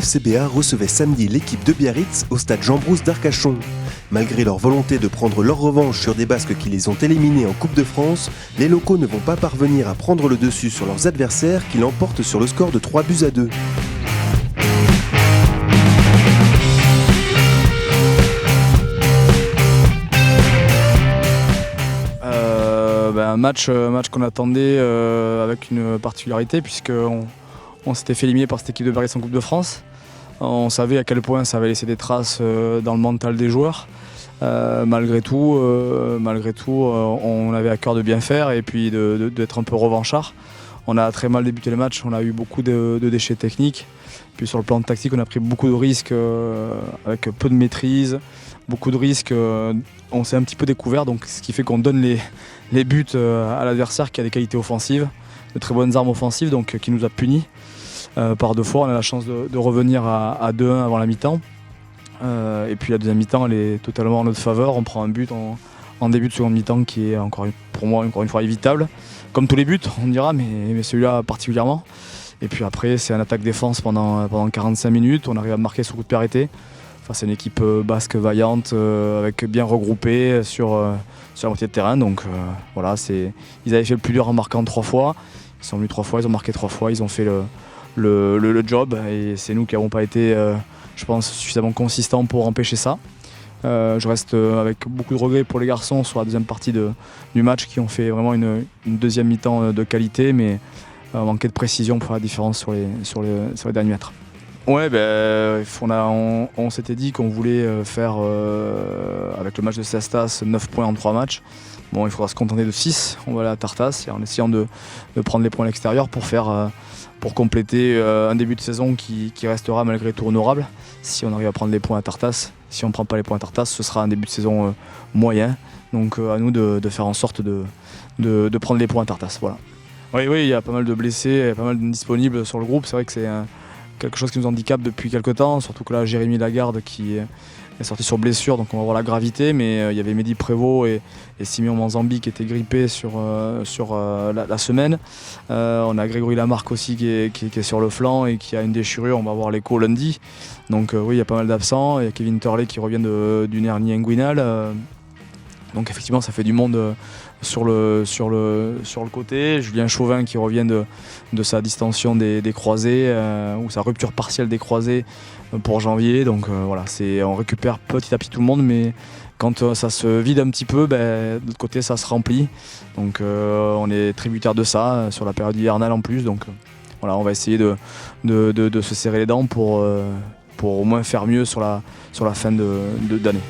FCBA recevait samedi l'équipe de Biarritz au stade Jean-Brousse d'Arcachon. Malgré leur volonté de prendre leur revanche sur des Basques qui les ont éliminés en Coupe de France, les locaux ne vont pas parvenir à prendre le dessus sur leurs adversaires qui l'emportent sur le score de 3-2. Un match qu'on attendait avec une particularité puisqu'on s'était fait éliminer par cette équipe de Biarritz en Coupe de France. On savait à quel point ça avait laissé des traces dans le mental des joueurs. Malgré tout, on avait à cœur de bien faire et puis d'être un peu revanchard. On a très mal débuté le match, on a eu beaucoup de déchets techniques. Puis sur le plan tactique, on a pris beaucoup de risques avec peu de maîtrise. Beaucoup de risques, on s'est un petit peu découvert, donc ce qui fait qu'on donne les buts à l'adversaire qui a des qualités offensives, de très bonnes armes offensives, donc qui nous a punis. Par 2 fois, on a la chance de revenir à 2-1 avant la mi-temps. Et puis la deuxième mi-temps, elle est totalement en notre faveur. On prend un but en début de seconde mi-temps qui est pour moi encore une fois évitable. Comme tous les buts, on dira, mais celui-là particulièrement. Et puis après, c'est un attaque-défense pendant 45 minutes. On arrive à marquer sur coup de pied arrêté. Enfin, c'est une équipe basque vaillante, avec bien regroupée sur la moitié de terrain. Donc voilà, ils avaient fait le plus dur en marquant 3 fois. Ils sont venus 3 fois, ils ont marqué 3 fois, ils ont fait le job. Et c'est nous qui n'avons pas été, je pense, suffisamment consistants pour empêcher ça. Je reste avec beaucoup de regrets pour les garçons sur la deuxième partie du match qui ont fait vraiment une deuxième mi-temps de qualité, mais manqué de précision pour faire la différence sur les derniers mètres. Ouais, on s'était dit qu'on voulait faire, avec le match de Cestas, 9 points en 3 matchs. Bon, il faudra se contenter de 6. On va aller à Tartas en essayant de prendre les points à l'extérieur pour compléter un début de saison qui restera malgré tout honorable. Si on arrive à prendre les points à Tartas, si on ne prend pas les points à Tartas, ce sera un début de saison moyen. Donc à nous de faire en sorte de prendre les points à Tartas. Voilà. Oui, il y a pas mal de blessés, il y a pas mal d'indisponibles sur le groupe. C'est vrai que c'est quelque chose qui nous handicape depuis quelques temps, surtout que là Jérémy Lagarde qui est sorti sur blessure, donc on va voir la gravité, mais il y avait Mehdi Prévost et Simeon Manzambi qui étaient grippés sur la semaine. On a Grégory Lamarque aussi qui est sur le flanc et qui a une déchirure, on va voir l'écho lundi. Donc oui, il y a pas mal d'absents, il y a Kevin Turley qui revient d'une hernie inguinale. Donc effectivement ça fait du monde sur le côté. Julien Chauvin qui revient de sa distension des croisés ou sa rupture partielle des croisés pour janvier. Donc voilà, on récupère petit à petit tout le monde, mais quand ça se vide un petit peu, de l'autre côté ça se remplit. Donc on est tributaire de ça sur la période hivernale en plus. Donc voilà, on va essayer de se serrer les dents pour au moins faire mieux sur la fin d'année.